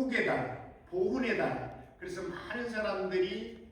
소국의 달, 보훈의 달. 그래서 많은 사람들이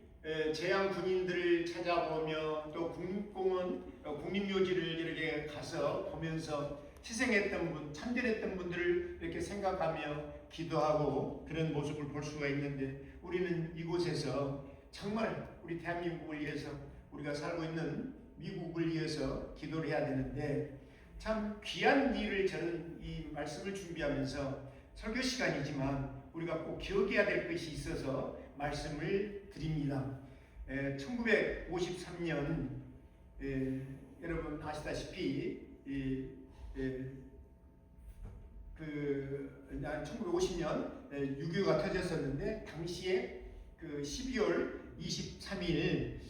재향 군인들을 찾아보며 또 국립공원, 국립묘지를 이렇게 가서 보면서 희생했던 분, 참전했던 분들을 이렇게 생각하며 기도하고 그런 모습을 볼 수가 있는데, 우리는 이곳에서 정말 우리 대한민국을 위해서, 우리가 살고 있는 미국을 위해서 기도를 해야 되는데, 참 귀한 일을 저는 이 말씀을 준비하면서 설교 시간이지만 우리가 꼭 기억해야 될 것이 있어서 말씀을 드립니다. 1953년 여러분 아시다시피 1950년 6.25가 터졌었는데, 당시에 그 12월 23일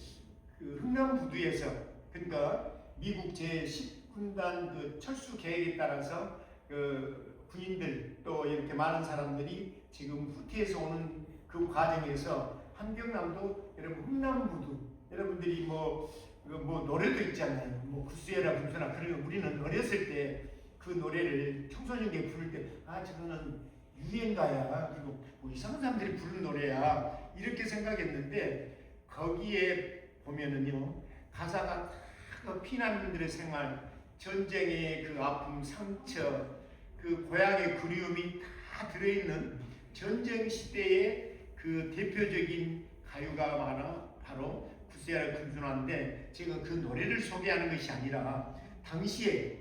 그 흥남부두에서, 그러니까 미국 제10군단 그 철수 계획에 따라서 그 군인들 또 이렇게 많은 사람들이 지금 후티에서 오는 그 과정에서 한경남도 여러분 흥남부두, 여러분들이 뭐 노래도 있잖아요. 뭐 구스에라 군수나 그런, 우리는 어렸을 때 그 노래를 청소년들이 부를 때, 아 저거는 유행가야, 그리고 뭐 이상한 사람들이 부르는 노래야, 이렇게 생각했는데, 거기에 보면은요 가사가 그 피난민들의 생활, 전쟁의 그 아픔, 상처, 그 고향의 그리움이 다 들어있는 전쟁 시대의 그 대표적인 가요가 많아, 바로 구스에라 군수나인데, 제가 그 노래를 소개하는 것이 아니라 당시에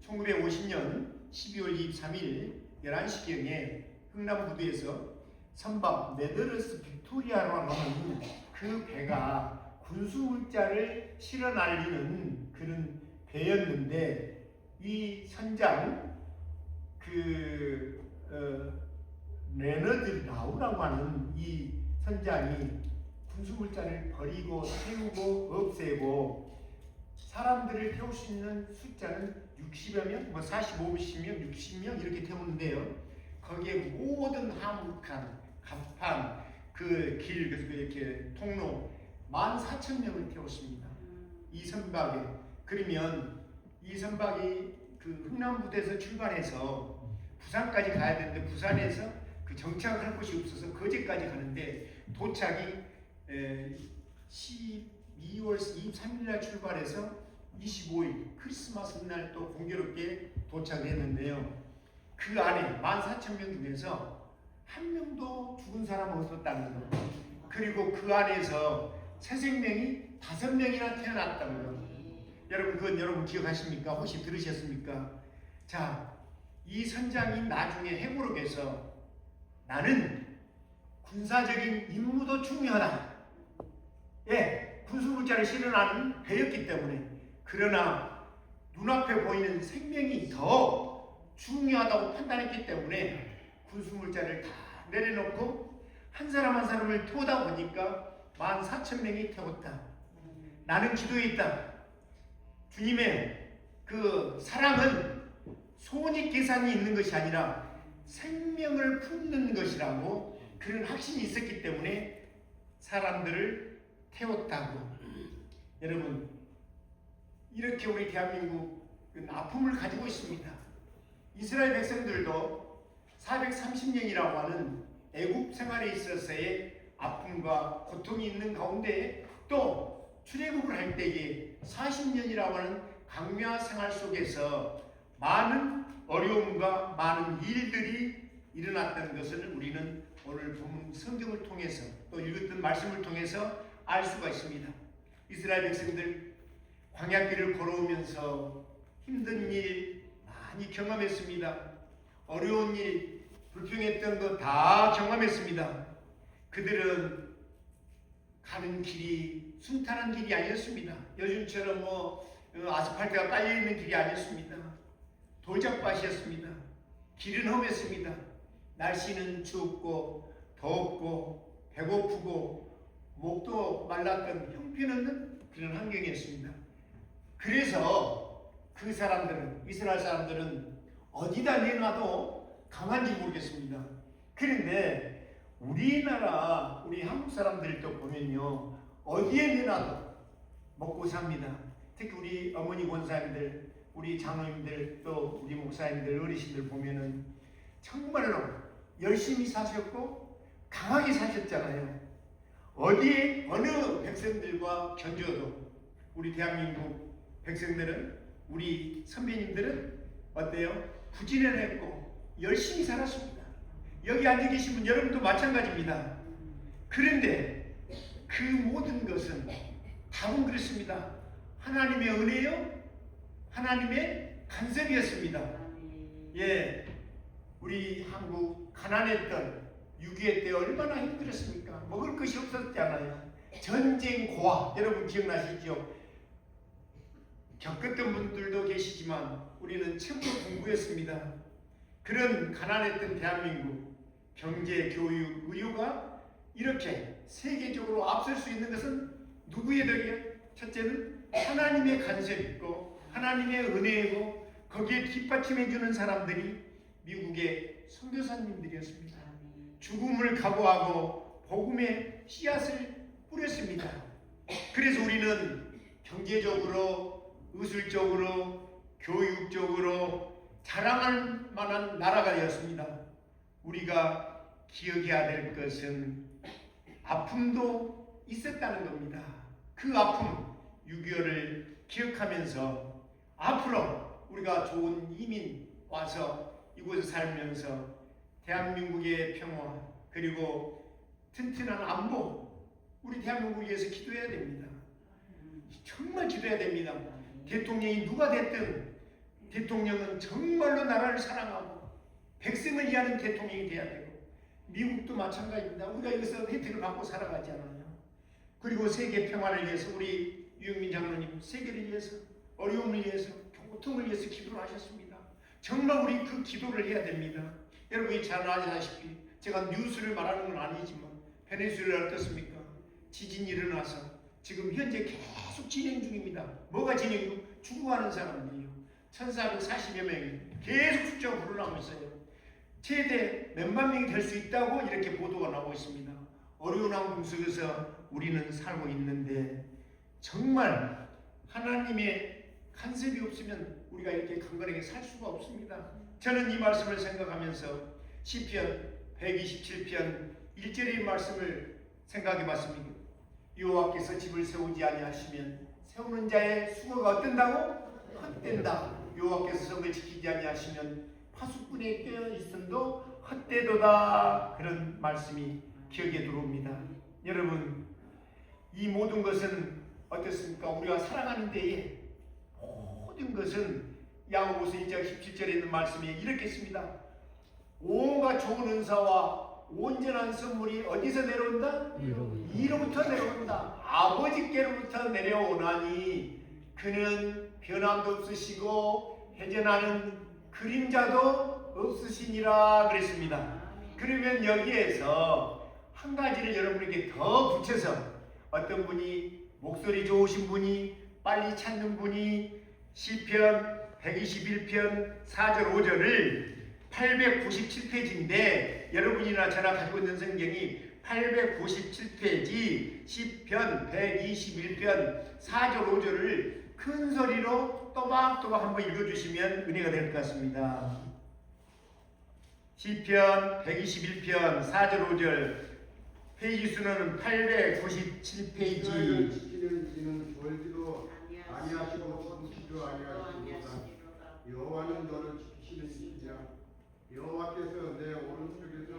1950년 12월 23일 11시경에 흥남부두에서 선박 네더러스 빅토리아라고 하는 그 배가 군수물자를 실어 날리는 그런 배였는데, 이 선장 레너드 라우라고 하는 이 선장이 군수물자를 버리고 태우고 없애고, 사람들을 태울 수 있는 숫자는 60여 명, 뭐 45명, 60명 이렇게 태우는데요. 거기에 모든 화물칸, 갑판, 그 길, 그래서 이렇게 통로 14,000명을 태웠습니다. 이 선박에. 그러면 이 선박이 그 흥남부두에서 출발해서 부산까지 가야 되는데, 부산에서 그 정착할 곳이 없어서 거제까지 가는데, 도착이 12월 23일 날 출발해서 25일 크리스마스 날 또 공교롭게 도착을 했는데요. 그 안에 14,000명 중에서 한 명도 죽은 사람은 없었다는 거. 그리고 그 안에서 새 생명이 5명이나 태어났다는 거. 여러분, 그건 여러분 기억하십니까? 혹시 들으셨습니까? 자, 이 선장이 나중에 해무록에서 나는 군사적인 임무도 중요하다. 예, 군수물자를 실어나는 배였기 때문에. 그러나 눈앞에 보이는 생명이 더 중요하다고 판단했기 때문에 군수물자를 다 내려놓고 한 사람 한 사람을 태우다 보니까 14,000명이 태웠다. 나는 기도했다. 주님의 그 사랑은 손익 계산이 있는 것이 아니라 생명을 품는 것이라고, 그런 확신이 있었기 때문에 사람들을 태웠다고. 여러분, 이렇게 우리 대한민국은 아픔을 가지고 있습니다. 이스라엘 백성들도 430년이라고 하는 애국 생활에 있어서의 아픔과 고통이 있는 가운데, 또 출애굽을 할 때에 40년이라고 하는 강묘한 생활 속에서 많은 어려움과 많은 일들이 일어났다는 것을 우리는 오늘 본 성경을 통해서 또 읽었던 말씀을 통해서 알 수가 있습니다. 이스라엘 백성들 광야길을 걸어오면서 힘든 일 많이 경험했습니다. 어려운 일, 불평했던 거 다 경험했습니다. 그들은 가는 길이 순탄한 길이 아니었습니다. 요즘처럼 아스팔트가 깔려있는 길이 아니었습니다. 돌짝밭이었습니다. 길은 험했습니다. 날씨는 춥고 덥고 배고프고 목도 말랐던 형편없는 그런 환경이었습니다. 그래서 그 사람들은, 이스라엘 사람들은 어디다 내놔도 강한지 모르겠습니다. 그런데 우리나라, 우리 한국 사람들도 보면요, 어디에 내놔도 먹고 삽니다. 특히 우리 어머니 권사님들, 우리 장로님들, 또 우리 목사님들, 어르신들 보면은 정말로 열심히 사셨고 강하게 사셨잖아요. 어디에 어느 백성들과 견주어도 우리 대한민국 백성들은, 우리 선배님들은 어때요? 부지런했고 열심히 살았습니다. 여기 앉아 계신 분 여러분도 마찬가지입니다. 그런데 그 모든 것은 답은 그렇습니다. 하나님의 은혜요, 하나님의 간섭이었습니다. 예, 우리 한국 가난했던 6.25 때 얼마나 힘들었습니까? 먹을 것이 없었잖아요. 전쟁 고아, 여러분 기억나시죠? 겪었던 분들도 계시지만 우리는 최고 공부했습니다. 그런 가난했던 대한민국 경제, 교육, 의료가 이렇게 세계적으로 앞설 수 있는 것은 누구의 덕이에요? 첫째는 하나님의 간섭이 있고 하나님의 은혜이고, 거기에 뒷받침해주는 사람들이 미국의 선교사님들이었습니다. 죽음을 각오하고 복음의 씨앗을 뿌렸습니다. 그래서 우리는 경제적으로, 의술적으로, 교육적으로 자랑할 만한 나라가 되었습니다. 우리가 기억해야 될 것은 아픔도 있었다는 겁니다. 그 아픔, 6.25를 기억하면서 앞으로 우리가 좋은 이민 와서 이곳에 살면서 대한민국의 평화, 그리고 튼튼한 안보, 우리 대한민국을 위해서 기도해야 됩니다. 정말 기도해야 됩니다. 대통령이 누가 됐든 대통령은 정말로 나라를 사랑하고 백성을 위하는 대통령이 돼야 되고, 미국도 마찬가지입니다. 우리가 여기서 혜택을 받고 살아가지 않아요. 그리고 세계 평화를 위해서 우리 유영민 장로님 세계를 위해서, 어려움을 위해서, 고통을 위해서 기도를 하셨습니다. 정말 우리 그 기도를 해야 됩니다. 여러분이 잘 아시다시피, 제가 뉴스를 말하는 건 아니지만 베네수엘라 어떻습니까? 지진이 일어나서 지금 현재 계속 진행 중입니다. 뭐가 진행 중? 죽어가는 사람들이요. 1440여 명이 계속 숫자가 불어나고 있어요. 최대 몇만 명이 될 수 있다고 이렇게 보도가 나오고 있습니다. 어려운 환경 속에서 우리는 살고 있는데 정말 하나님의 간섭이 없으면 우리가 이렇게 강건하게 살 수가 없습니다. 저는 이 말씀을 생각하면서 시편 127편 1절의 말씀을 생각해 봤습니다. 여호와께서 집을 세우지 아니하시면 세우는 자의 수고가 어떤다고? 헛된다. 여호와께서 성을 지키지 아니하시면 파수꾼에 껴 있음도 헛되도다. 그런 말씀이 기억에 들어옵니다. 여러분, 이 모든 것은 어떻습니까? 우리가 살아가는 데에 모든 것은 야고보서 1장 17절에 있는 말씀이 이렇게 씁니다. 온갖 좋은 은사와 온전한 선물이 어디서 내려온다? 이로부터 내려온다. 아버지께로부터 내려오나니 그는 변함도 없으시고 회전하는 그림자도 없으시니라 그랬습니다. 그러면 여기에서 한 가지를 여러분에게 더 붙여서, 어떤 분이 목소리 좋으신 분이, 빨리 찾는 분이 시편 121편 4절 5절을 897페이지인데, 여러분이나 저나 가지고 있는 성경이 897페이지 시편 121편 4절 5절을 큰 소리로 또박또박 한번 읽어주시면 은혜가 될 것 같습니다. 시편 121편 4절 5절, 페이지 수는 897페이지. 지키는 이는 졸지도 아니하시고 숨지도 아니하시도다. 여호와는 너를 지키시는 이시냐. 여호와께서 내 오른쪽에서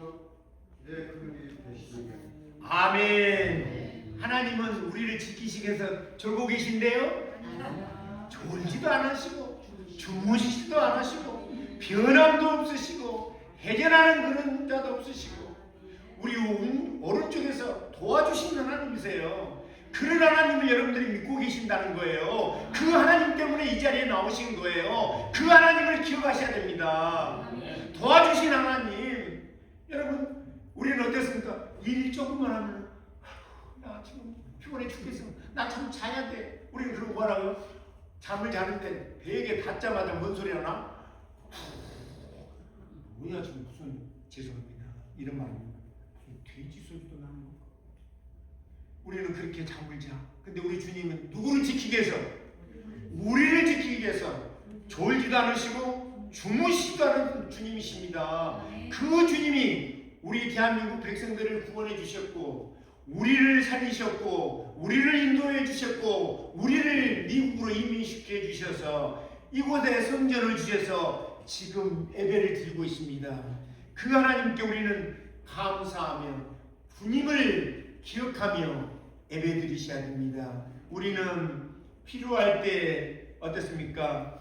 내 그늘이 되시느냐. 아멘. 하나님은 우리를 지키시기 위해서 졸고 계신데요, 졸지도 않으시고 주무시지도 않으시고 변함도 없으시고 회전하는 그런 자도 없으시고 우리 오른쪽에서 도와주시는 하나님이세요. 그런 하나님을 여러분들이 믿고 계신다는 거예요. 그 하나님 때문에 이 자리에 나오신 거예요. 그 하나님을 기억하셔야 됩니다. 도와주신 하나님. 여러분, 우리는 어떻습니까? 일 조금만 하면 나 지금 피곤해 죽겠어, 나 참 자야 돼. 우리는 그러고 뭐라고요? 잠을 자는데 베개 닿자마자 뭔 소리 하나? 뭐야 지금, 무슨, 죄송합니다, 이런 말입니다. 돼지 소리도 나는 거. 우리는 그렇게 잠을 자. 근데 우리 주님은 누구를 지키기 위해서? 우리를 지키기 위해서 졸지도 않으시고 주무시지도 않은 주님이십니다. 그 주님이 우리 대한민국 백성들을 구원해 주셨고 우리를 살리셨고 우리를 인도해 주셨고 우리를 미국으로 이민시켜 주셔서 이곳에 성전을 주셔서 지금 예배를 드리고 있습니다. 그 하나님께 우리는 감사하며 주님을 기억하며 예배 드리셔야 됩니다. 우리는 필요할 때 어떻습니까?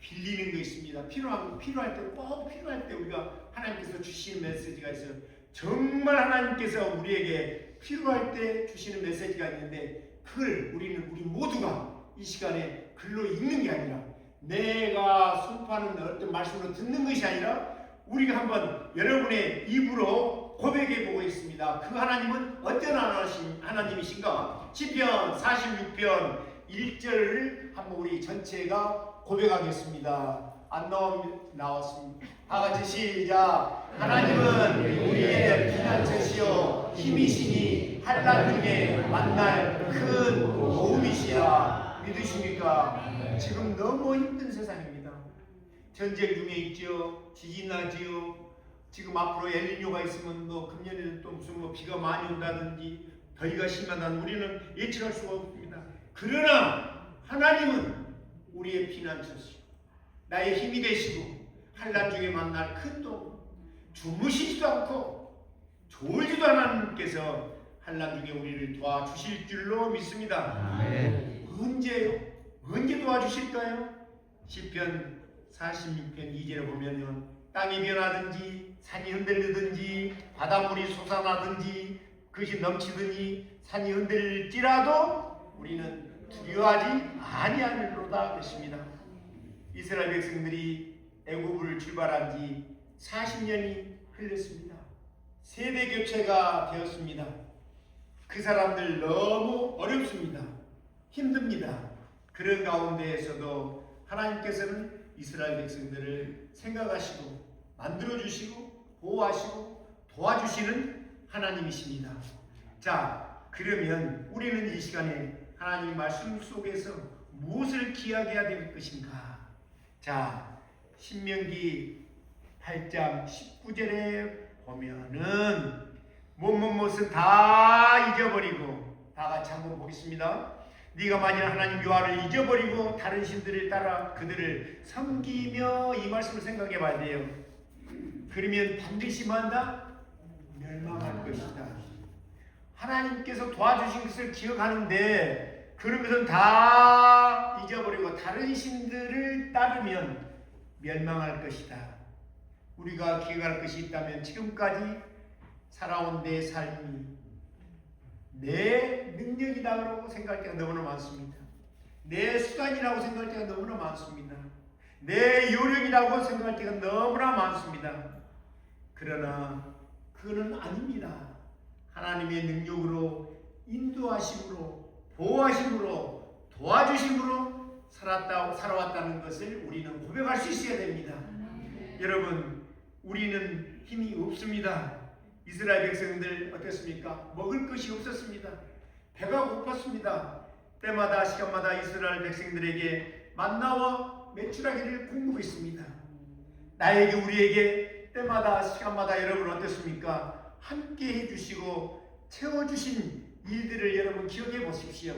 빌리는 거 있습니다. 필요할 때, 꼭 필요할 때 우리가 하나님께서 주시는 메시지가 있어요. 정말 하나님께서 우리에게 필요할 때 주시는 메시지가 있는데 그걸 우리 모두가 이 시간에 글로 읽는 게 아니라 내가 선포하는 어떤 말씀으로 듣는 것이 아니라 우리가 한번 여러분의 입으로 고백해 보고 있습니다. 그 하나님은 어떤 하나님이신가? 시편 46편 1절을 한번 우리 전체가 고백하겠습니다. 안 나왔습니다. 다 같이 시작. 하나님은 우리의 피난처시요 힘이시니 환난 중에 만날 큰 도움이시라. 믿으십니까? 지금 너무 힘든 세상입니다. 전쟁 중에 있죠. 지진 나지요. 지금 앞으로 엘니뇨가 있으면 금년에는 또 무슨 비가 많이 온다든지 더위가 심하다는 우리는 예측할 수가 없습니다. 그러나 하나님은 우리의 피난처시고 나의 힘이 되시고 환난 중에 만날 큰 도움, 주무시지도 않고 졸지도 않은 하나님께서 환난 중에 우리를 도와주실 줄로 믿습니다. 언제요? 언제 도와주실까요? 시편 46편 2절에 보면요, 땅이 변하든지 산이 흔들리든지 바닷물이 솟아나든지 그것이 넘치더니 산이 흔들릴지라도 우리는 두려워하지 아니하리로다 그랬습니다. 이스라엘 백성들이 애굽을 출발한 지 40년이 흘렀습니다. 세대 교체가 되었습니다. 그 사람들 너무 어렵습니다. 힘듭니다. 그런 가운데에서도 하나님께서는 이스라엘 백성들을 생각하시고 만들어주시고 보호하시고 도와주시는 하나님이십니다. 자, 그러면 우리는 이 시간에 하나님 말씀 속에서 무엇을 기억해야 될 것인가? 자, 신명기 8장 19절에 보면은 무엇은 다 잊어버리고, 다 같이 한번 보겠습니다. 네가 만일 하나님 여호와를 잊어버리고 다른 신들을 따라 그들을 섬기며, 이 말씀을 생각해 봐야 돼요. 그러면 반드시 뭐한다? 멸망할 것이다. 하나님께서 도와주신 것을 기억하는데 그런 것은 다 잊어버리고 다른 신들을 따르면 멸망할 것이다. 우리가 기억할 것이 있다면 지금까지 살아온 내 삶이 내 능력이라고 생각할 때가 너무나 많습니다. 내 수단이라고 생각할 때가 너무나 많습니다. 내 요령이라고 생각할 때가 너무나 많습니다. 그러나 그거는 아닙니다. 하나님의 능력으로, 인도하심으로, 보호하심으로, 도와주심으로 살아왔다는 것을 우리는 고백할 수 있어야 됩니다. 여러분, 우리는 힘이 없습니다. 이스라엘 백성들 어땠습니까? 먹을 것이 없었습니다. 배가 고팠습니다. 때마다 시간마다 이스라엘 백성들에게 만나와 메추라기를 공급했습니다. 나에게, 우리에게 때마다 시간마다 여러분 어땠습니까? 함께 해주시고 채워주신 일들을 여러분 기억해 보십시오.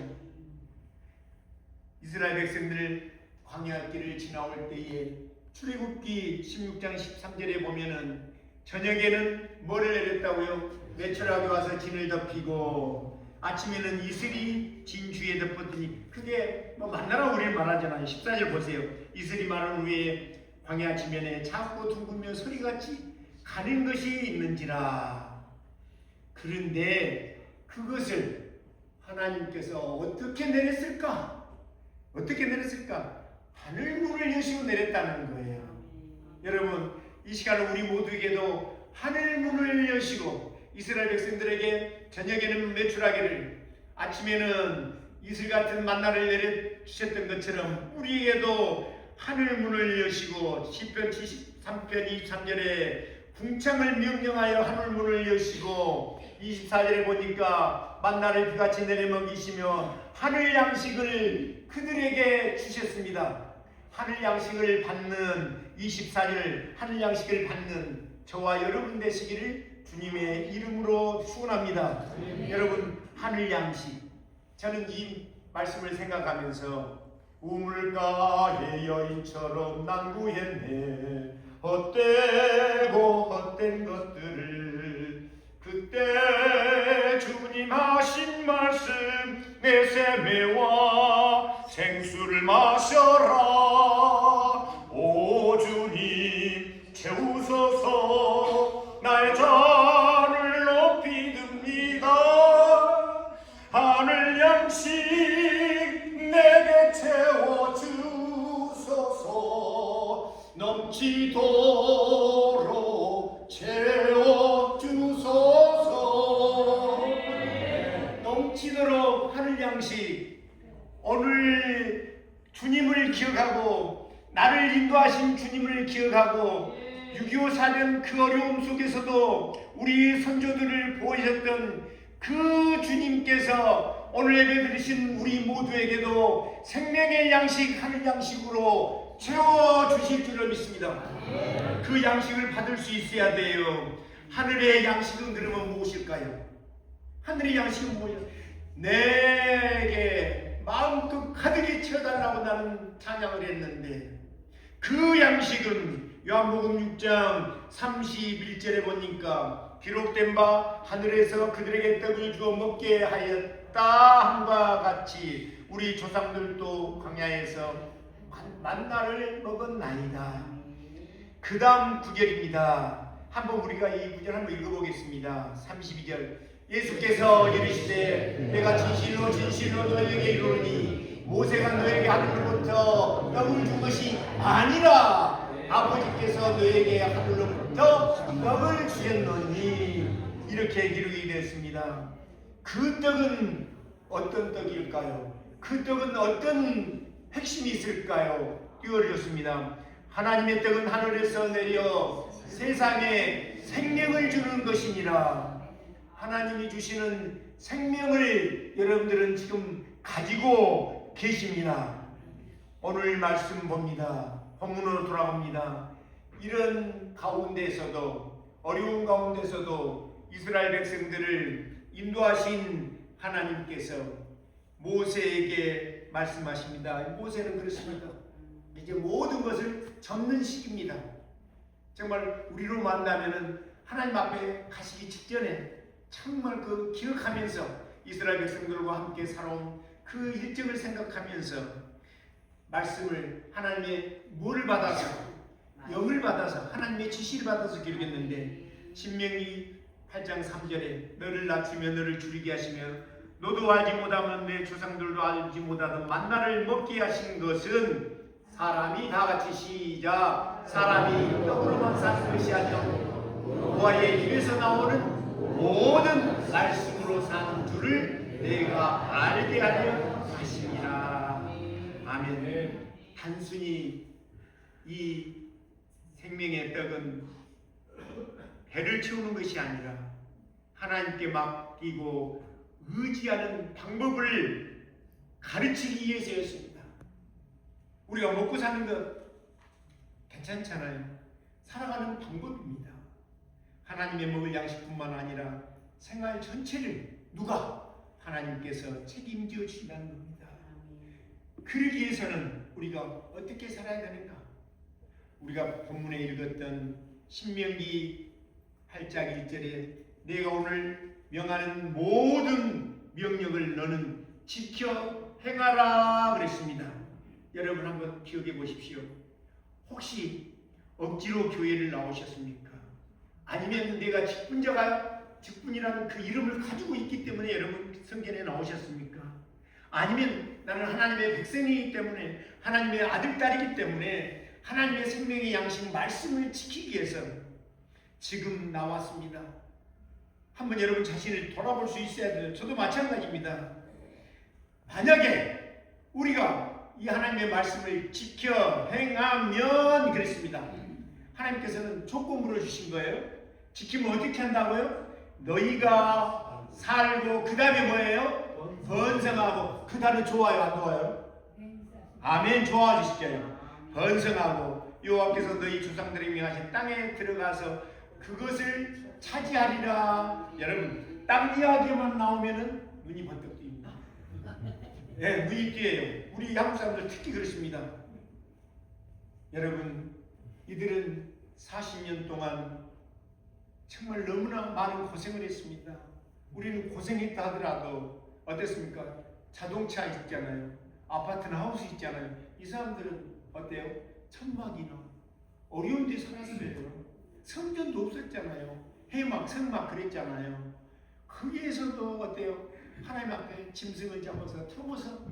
이스라엘 백성들 광야 길을 지나올 때에 출애굽기 16장 13절에 보면은 저녁에는 뭐를 내렸다고요? 메추라기 와서 진을 덮이고 아침에는 이슬이 진 주위에 덮었더니, 그게 만나라고 우리는 말하잖아요. 14절 보세요. 이슬이 마른 후에 광야 지면에 작고 둥글며 소리같이 가는 것이 있는지라. 그런데 그것을 하나님께서 어떻게 내렸을까? 어떻게 내렸을까? 하늘 문을 여시고 내렸다는 거예요. 여러분, 이 시간 우리 모두에게도 하늘 문을 여시고 이스라엘 백성들에게 저녁에는 메추라기를, 아침에는 이슬 같은 만나를 내려주셨던 것처럼 우리에게도 하늘 문을 여시고, 시편 73편 23절에 궁창을 명령하여 하늘 문을 여시고, 24절에 보니까 만나를 비같이 내려 먹이시며 하늘 양식을 그들에게 주셨습니다. 하늘 양식을 받는 24일 하늘 양식을 받는 저와 여러분 되시기를 주님의 이름으로 축원합니다. 여러분, 하늘 양식, 저는 이 말씀을 생각하면서 우물가의 여인처럼 난구했네. 헛되고 헛된 것들을 그때 주님 하신 말씀 내세매와 생수를 마셔라. 오 주님 채우소서 나의 잔을 높이 듭니다. 하늘 양식 내게 채워주소서. 넘치도록 채워주소서. 넘치도록 하늘 양식. 오늘 주님을 기억하고 나를 인도하신 주님을 기억하고 6.25 사변 그 어려움 속에서도 우리 선조들을 보호하셨던 그 주님께서 오늘 예배드리신 우리 모두에게도 생명의 양식, 하늘 양식으로 채워주실 줄을 믿습니다. 그 양식을 받을 수 있어야 돼요. 하늘의 양식은 그러면 무엇일까요? 하늘의 양식은 무엇일까요? 내게 마음껏 가득히 채워달라고 나는 찬양을 했는데 그 양식은 요한복음 6장 31절에 보니까 기록된 바 하늘에서 그들에게 떡을 주어 먹게 하였다 함과 같이 우리 조상들도 광야에서 만나를 먹었나이다. 그 다음 구절입니다. 한번 우리가 이 구절 한번 읽어보겠습니다. 32절 예수께서 이르시되 내가 진실로 진실로 너희에게 이르노니 모세가 너에게 하늘로부터 떡을 준 것이 아니라 아버지께서 너에게 하늘로부터 떡을 주셨노니 이렇게 기록이 되었습니다. 그 떡은 어떤 떡일까요? 그 떡은 어떤 핵심이 있을까요? 띄워주셨습니다. 하나님의 떡은 하늘에서 내려 세상에 생명을 주는 것이니라. 하나님이 주시는 생명을 여러분들은 지금 가지고 계십니다. 오늘 말씀 봅니다. 본문으로 돌아갑니다. 이런 가운데서도 어려운 가운데서도 이스라엘 백성들을 인도하신 하나님께서 모세에게 말씀하십니다. 모세는 그렇습니다. 이제 모든 것을 접는 시기입니다. 정말 우리로 만나면은 하나님 앞에 가시기 직전에 정말 그 기억하면서 이스라엘 백성들과 함께 살아온 그 일정을 생각하면서 말씀을 하나님의 뭐를 받아서 영을 받아서 하나님의 지시를 받아서 기록했는데 신명기 8장 3절에 너를 낮추며 너를 줄이게 하시며 너도 알지 못하면 내 조상들도 알지 못하던 만나를 먹게 하신 것은 사람이 다 같이 시작 사람이 떡으로만 사는 것이 아니라 여호와의 입에서 나오는 모든 말씀으로 사는 줄을 내가 알게 하려 하심이라. 아멘. 단순히 이 생명의 떡은 배를 채우는 것이 아니라 하나님께 맡기고 의지하는 방법을 가르치기 위해서였습니다. 우리가 먹고 사는 것 괜찮잖아요. 살아가는 방법입니다. 하나님의 먹을 양식뿐만 아니라 생활 전체를 누가? 하나님께서 책임져 주신다는 겁니다. 그러기 위해서는 우리가 어떻게 살아야 되는가? 우리가 본문에 읽었던 신명기 8장 1절에 내가 오늘 명하는 모든 명령을 너는 지켜 행하라 그랬습니다. 여러분 한번 기억해 보십시오. 혹시 억지로 교회를 나오셨습니까? 아니면 내가 직분이라는 그 이름을 가지고 있기 때문에 여러분 성전에 나오셨습니까? 아니면 나는 하나님의 백성이기 때문에 하나님의 아들, 딸이기 때문에 하나님의 생명의 양식 말씀을 지키기 위해서 지금 나왔습니다. 한번 여러분 자신을 돌아볼 수 있어야 돼요. 저도 마찬가지입니다. 만약에 우리가 이 하나님의 말씀을 지켜 행하면 그랬습니다. 하나님께서는 조건부를 주신 거예요. 지키면 어떻게 한다고요? 너희가 살고 그 다음에 뭐예요? 번성하고. 그 단어 좋아요 안 좋아요? 아멘. 좋아하시죠? 번성하고 여호와께서 너희 조상들이 명하신 땅에 들어가서 그것을 차지하리라. 여러분, 땅 이야기만 나오면은 눈이 번쩍 띄입니다. 네, 눈이 띄어요. 우리 한국 사람들 특히 그렇습니다. 여러분, 이들은 40년 동안 정말 너무나 많은 고생을 했습니다. 우리는 고생했다 하더라도 어땠습니까? 자동차 있잖아요. 아파트나 하우스 있잖아요. 이 사람들은 어때요? 천막이나 어려운 데 살았어요. 성전도 없었잖아요. 해막, 성막 그랬잖아요. 거기에서도 어때요? 하나님 앞에 짐승을 잡아서 태워서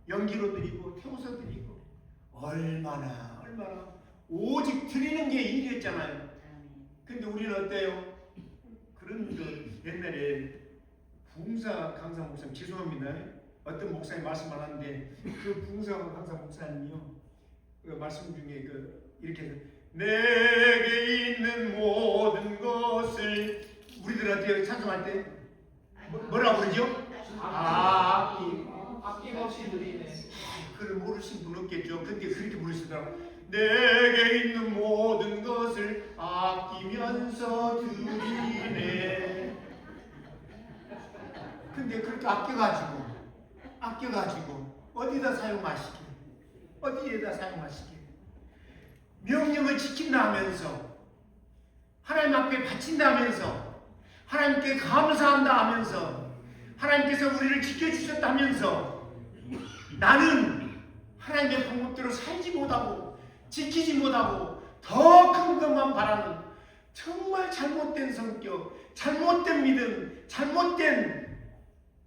연기로 드리고 태워서 드리고 얼마나 오직 드리는 게 일이었잖아요. 근데 우리는 어때요? 그런 옛날에 부흥사 강사 목사님, 죄송합니다. 어떤 목사님 말씀 안 하는데 그 부흥사 강사 목사님이요, 그 말씀 중에 이렇게 해서 내게 있는 모든 것을, 우리들한테 찬송할 때 뭐라고 그러죠? 아낌없이 드리네. 그걸 모르신 분 없겠죠. 근데 그렇게 부르시더라고요. 내게 있는 모든 것을 아끼면서 드리네. 근데 그렇게 아껴가지고 어디다 사용하시게 명령을 지킨다 하면서 하나님 앞에 바친다면서 하나님께 감사한다 하면서 하나님께서 우리를 지켜주셨다 하면서 나는 하나님의 방법대로 살지 못하고 지키지 못하고 더 큰 것만 바라는 정말 잘못된 성격, 잘못된 믿음, 잘못된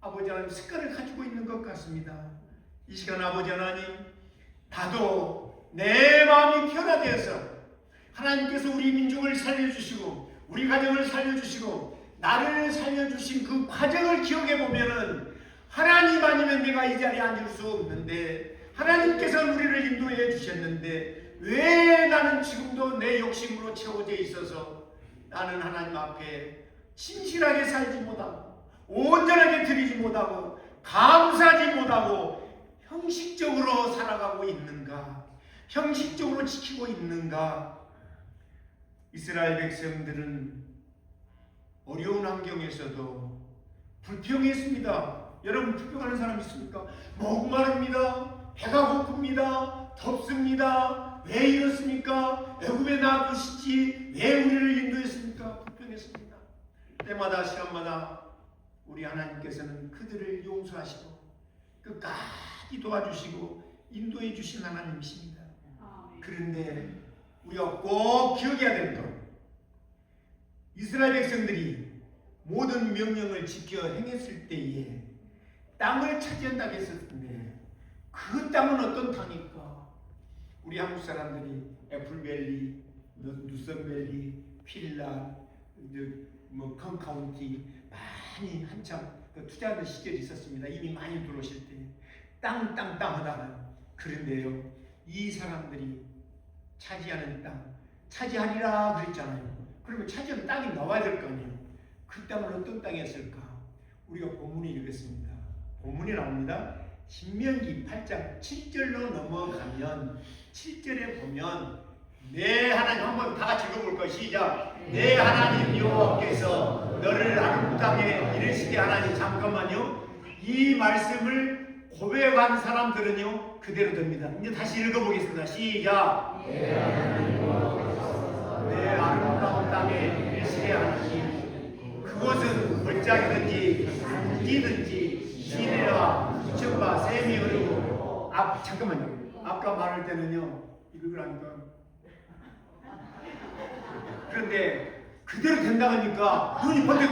아버지 하나님 습관을 가지고 있는 것 같습니다. 이 시간 아버지 하나님, 나도 내 마음이 변화되어서 하나님께서 우리 민족을 살려주시고 우리 가정을 살려주시고 나를 살려주신 그 과정을 기억해보면은 하나님 아니면 내가 이 자리에 앉을 수 없는데 하나님께서 우리를 인도해 주셨는데 왜 나는 지금도 내 욕심으로 채워져 있어서 나는 하나님 앞에 진실하게 살지 못하고 온전하게 드리지 못하고 감사하지 못하고 형식적으로 살아가고 있는가? 형식적으로 지키고 있는가? 이스라엘 백성들은 어려운 환경에서도 불평했습니다. 여러분, 불평하는 사람 있습니까? 목마릅니다. 배가 고픕니다. 덥습니다. 왜 이렇습니까? 애굽에 놔두시지 왜 우리를 인도했습니까? 불평했습니다. 때마다 시간마다 우리 하나님께서는 그들을 용서하시고 끝까지 도와주시고 인도해 주신 하나님이십니다. 그런데 우리가 꼭 기억해야 될 것, 이스라엘 백성들이 모든 명령을 지켜 행했을 때에 땅을 차지한다고 했었는데 그 땅은 어떤 땅일까? 우리 한국 사람들이 애플밸리, 누선밸리, 필라, 컨카운티 많이 한참 투자하는 시절이 있었습니다. 이미 많이 들어오실 때 땅 하다가요. 그런데요, 이 사람들이 차지하는 땅 차지하리라 그랬잖아요. 그러면 차지하는 땅이 나와야 될 거 아니에요. 그 땅은 어떤 땅이었을까? 우리가 본문에 읽었습니다. 본문이 나옵니다. 신명기 8장 7절로 넘어가면 7절에 보면 내 하나님, 한번 다 같이 읽어볼 거예요. 시작. 내 하나님 여호와께서 너를 아름 땅에 이르시게 하나니, 잠깐만요. 이 말씀을 고백한 사람들은요 그대로 됩니다. 이제 다시 읽어보겠습니다. 시작. 내 하나님 여호와께서 내 아름다운 땅에 이르시게 하나니 그것은 골짜기든지 산지든지 시내와 부천과 샘이 흐르고 잠깐만요. 아까 말할 때는요 이걸 하니까 그런데 그대로 된다고 하니까 눈이 번쩍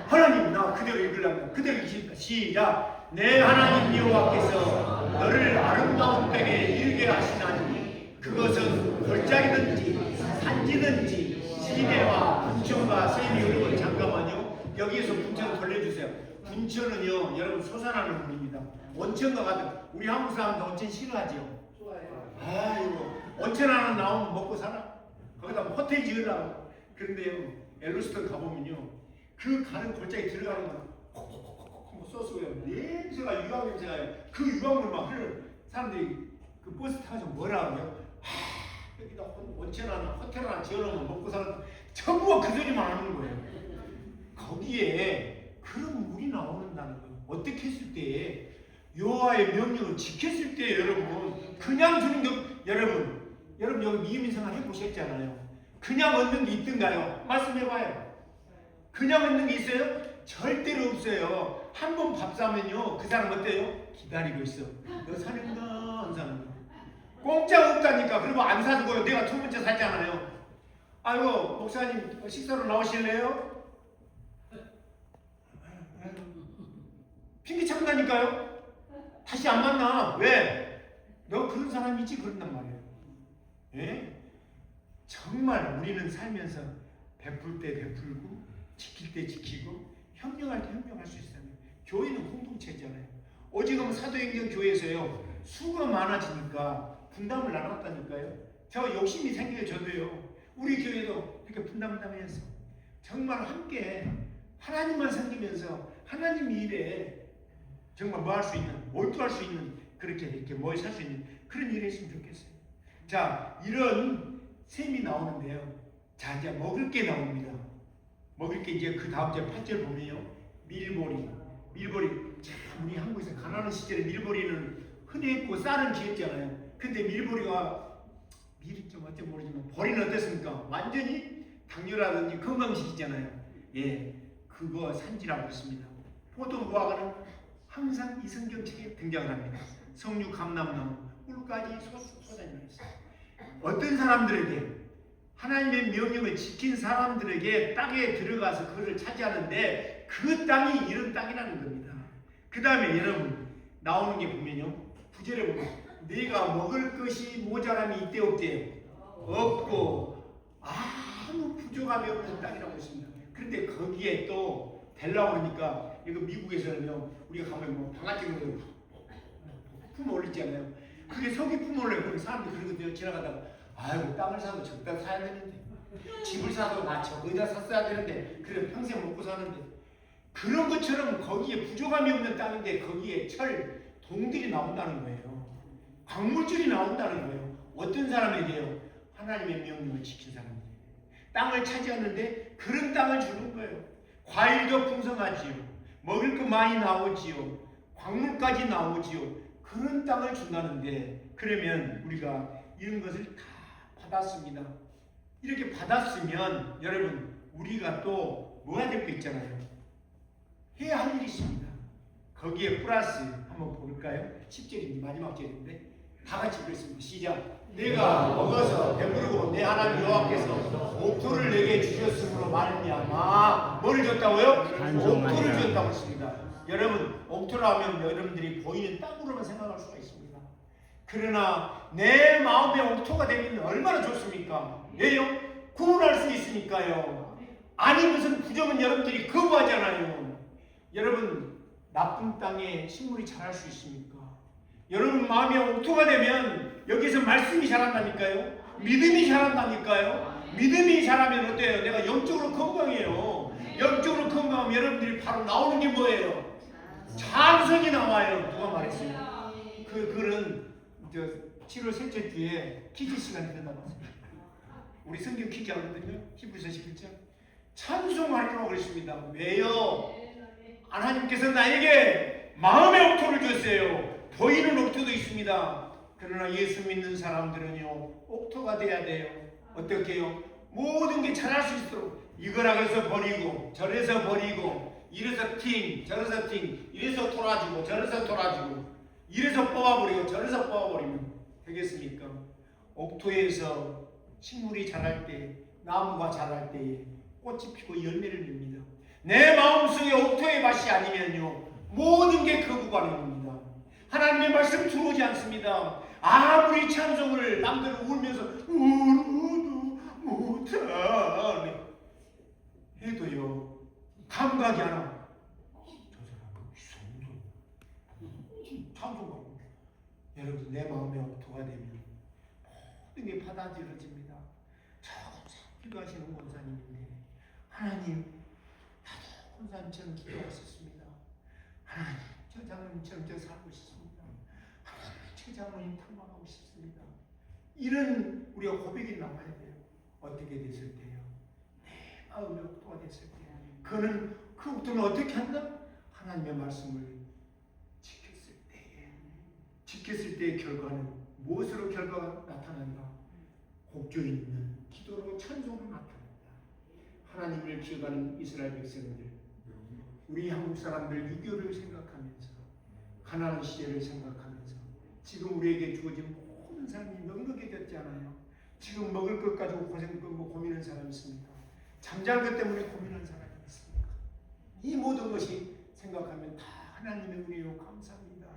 하나님, 나 그대로 읽으려면 그대로 읽으니까 시작. 내 하나님 여호와께서 너를 아름다운 땅에 이르게 하시나니 그것은 골짜기든지 산지든지 시내와 분천과 샘이 흐르고. 잠깐만요. 여기에서 분천을 돌려주세요. 분천은요 여러분 솟아나는 물입니다. 온천과 같은, 우리 한국 사람도 온천 싫어하죠. 좋아요. 아이고, 온천 하나 나오면 먹고 살아. 거기다 호텔 지으려고. 그런데요 엘로스턴 가보면요 그 가는 골짜기 들어가는 거 콕콕콕콕 쏘쏘요. 냄새가 유황 냄새가요. 그 유황물 막 흘러. 사람들이 그 버스 타서 뭐라 하고요? 여기다 온천 하나 호텔 하나 지어놓으면 먹고 사는 전부가 그 소리만 하는 거예요. 거기에 그런 물이 나오는다는 거예요. 어떻게 했을 때 여호와의 명령을 지켰을 때 여러분 그냥 주는 게 여러분 여기 이민생활 해보셨잖아요. 그냥 얻는 게 있던가요? 말씀해봐요. 그냥 얻는 게 있어요? 절대로 없어요. 한 번 밥 사면요 그 사람 어때요? 기다리고 있어. 너 사는가 안 사는가? 공짜 없다니까. 그리고 안 사주고요. 내가 두 번째 살잖아요. 아이고 목사님 식사로 나오실래요? 핑계 찾고 다니까요. 다시 안 만나. 왜? 너 그런 사람이지 그런단 말이에요. 예? 정말 우리는 살면서 베풀 때 베풀고 지킬 때 지키고 협력할 때 협력할 수 있어요. 교회는 공동체잖아요. 어지금 사도행전 교회에서요 수가 많아지니까 분담을 나눴다니까요. 저 욕심이 생겨요. 저도요. 우리 교회도 이렇게 분담해서 정말 함께 하나님만 섬기면서 하나님 일에 정말 뭐 할 수 있는 몰두할 수 있는 그렇게 이렇게 모여 살 수 있는 그런 일이 했으면 좋겠어요. 자, 이런 셈이 나오는데요. 자, 이제 먹을 게 나옵니다. 먹을 게 이제 그 다음 절 8절 보면요. 밀보리. 참 우리 한국에서 가난한 시절에 밀보리는 흔했고 쌀은 귀했잖아요. 근데 밀보리가 밀이 좀 어째 모르지만 보리는 어땠습니까? 완전히 당뇨라든지 건강식이잖아요. 예, 그거 산지라고 했습니다. 포도무화과는 항상 이 성경책에 등장합니다. 석류, 감람나무, 꿀까지 쏟아져 있어요. 어떤 사람들에게 하나님의 명령을 지킨 사람들에게 땅에 들어가서 그것을 차지하는데 그 땅이 이런 땅이라는 겁니다. 그 다음에 여러분 나오는 게 보면요. 9절에 보면 내가 먹을 것이 모자람이 있대 없대요? 없고 아무 부족함이 없는 땅이라고 했습니다. 그런데 거기에 또 되려고 그러니까 이거 미국에서는요 우리가 가면 뭐 방아찌 같은 거 품 올리잖아요. 그게 석유 품 올려요. 사람들이 그러거든요. 지나가다가 아이고 땅을 사도 적당 사야 되는데 집을 사도 나 저거에다 샀어야 되는데 그래 평생 먹고 사는데 그런 것처럼 거기에 부족함이 없는 땅인데 거기에 철, 동들이 나온다는 거예요. 광물질이 나온다는 거예요. 어떤 사람에게요? 하나님의 명령을 지킨 사람에게 땅을 차지하는데 그런 땅을 주는 거예요. 과일도 풍성하지요. 먹을 거 많이 나오지요. 광물까지 나오지요. 그런 땅을 준다는데 그러면 우리가 이런 것을 다 받았습니다. 이렇게 받았으면 여러분 우리가 또 뭐 해야 될 거 있잖아요. 해야 할 일이 있습니다. 거기에 플러스 한번 볼까요? 10절입니다. 마지막 절인데 다 같이 읽겠습니다. 시작. 내가 먹어서 배부르고 내 하나님 여호와께서 옥토를 내게 주셨으므로 말미암아 뭐를 줬다고요? 옥토를 주셨다고 했습니다. 여러분 옥토라 하면 여러분들이 보이는 땅으로만 생각할 수가 있습니다. 그러나 내 마음의 옥토가 되면 얼마나 좋습니까? 왜요? 구원할 수 있으니까요. 아니 무슨 부정은 여러분들이 거부하잖아요. 여러분 나쁜 땅에 식물이 자랄 수 있습니까? 여러분 마음의 옥토가 되면 여기서 말씀이 자란다니까요. 믿음이 자란다니까요. 믿음이 자라면 어때요? 내가 영적으로 건강해요. 영적으로 건강하면 여러분들이 바로 나오는 게 뭐예요? 찬성이 나와요. 누가 말했어요? 그 글은 7월 셋째 주에 퀴즈 시간이 된다고 했습니다. 우리 성경 퀴즈 하거든요. 히브리서 11장 찬송하리라고 그랬습니다. 왜요? 하나님께서 나에게 마음의 옥토를 줬어요. 보이는 옥토도 있습니다. 그러나 예수 믿는 사람들은요 옥토가 돼야 돼요. 어떻게 해요? 모든 게 자랄 수 있도록 이거라 해서 버리고 저래서 버리고 이래서 팅 저래서 팅 이래서 돌아지고 저래서 돌아지고 이래서 뽑아버리고 저래서 뽑아버리면 되겠습니까? 옥토에서 식물이 자랄 때 나무가 자랄 때에 꽃이 피고 열매를 맺습니다. 내 마음속에 옥토의 맛이 아니면요 모든 게 거부가 됩니다. 하나님의 말씀 들어오지 않습니다. 아무리 찬송을 남들은 울면서 울어도 못하네 해도요 감각이 안 와. 저 사람 이상도 찬송하고 여러분 내 마음의 옥토가 되면 모든 게 받아들여집니다. 조금 기도하시는 권사님인데 하나님 나도 권사님처럼 기도했었습니다. 하나님 저 장로님처럼 저 살고 싶습니다. 하나님 저 장로님 탐방하고 싶습니다. 이런 우리가 고백이 나와야 돼요. 어떻게 됐을 때요? 내 마음의 옥토가 됐을 때. 그는 그 옥토는 어떻게 한다? 하나님의 말씀을 지켰을 때에. 지켰을 때의 결과는 무엇으로 결과가 나타난다? 곡조 있는 기도로 찬송으로 나타난다. 하나님을 기억하는 이스라엘 백성들, 우리 한국 사람들 6.25를 생각하면서, 가나안 시대를 생각하면서, 지금 우리에게 주어진 모든 삶이 넉넉해졌잖아요. 지금 먹을 것 가지고 고민하는 사람이 있습니까? 잠잘 것 때문에 고민하는 사람이 있습니까? 이 모든 것이 생각하면 다 하나님의 은혜요 감사합니다.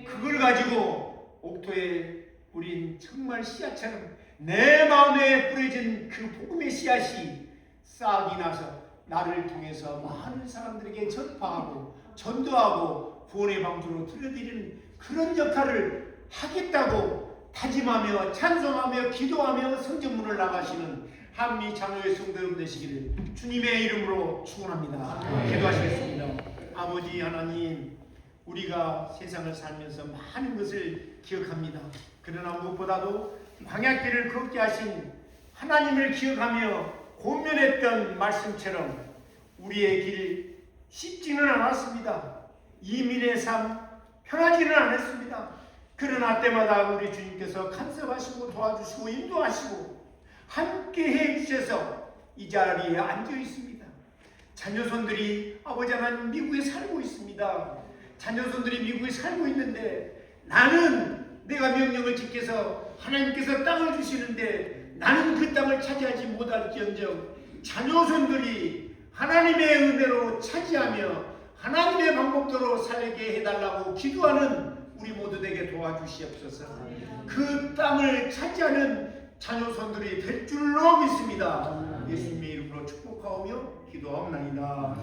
그걸 가지고 옥토에 우린 정말 씨앗처럼 내 마음에 뿌려진 그 복음의 씨앗이 싹이 나서 나를 통해서 많은 사람들에게 전파하고 전도하고 구원의 방주로 들려드리는 그런 역할을 하겠다고 다짐하며 찬송하며 기도하며 성전문을 나가시는 한미 장로의 성도 여러분 되시기를 주님의 이름으로 축원합니다. 기도하시겠습니다. 아버지 하나님, 우리가 세상을 살면서 많은 것을 기억합니다. 그러나 무엇보다도 광야길을 걷게 하신 하나님을 기억하며 고면했던 말씀처럼 우리의 길 쉽지는 않았습니다. 이민의 삶 편하지는 않았습니다. 그러나 때마다 우리 주님께서 간섭하시고 도와주시고 인도하시고 함께 해주셔서 이 자리에 앉아 있습니다. 자녀손들이 아버지 하나님 미국에 살고 있습니다. 자녀손들이 미국에 살고 있는데 나는 내가 명령을 지켜서 하나님께서 땅을 주시는데 나는 그 땅을 차지하지 못할지언정 자녀손들이 하나님의 은혜로 차지하며 하나님의 방법대로 살게 해달라고 기도하는 우리 모두 되게 도와주시옵소서. 그 땅을 차지하는 자녀손들이 될 줄로 믿습니다. 예수님의 이름으로 축복하오며 기도하옵나이다.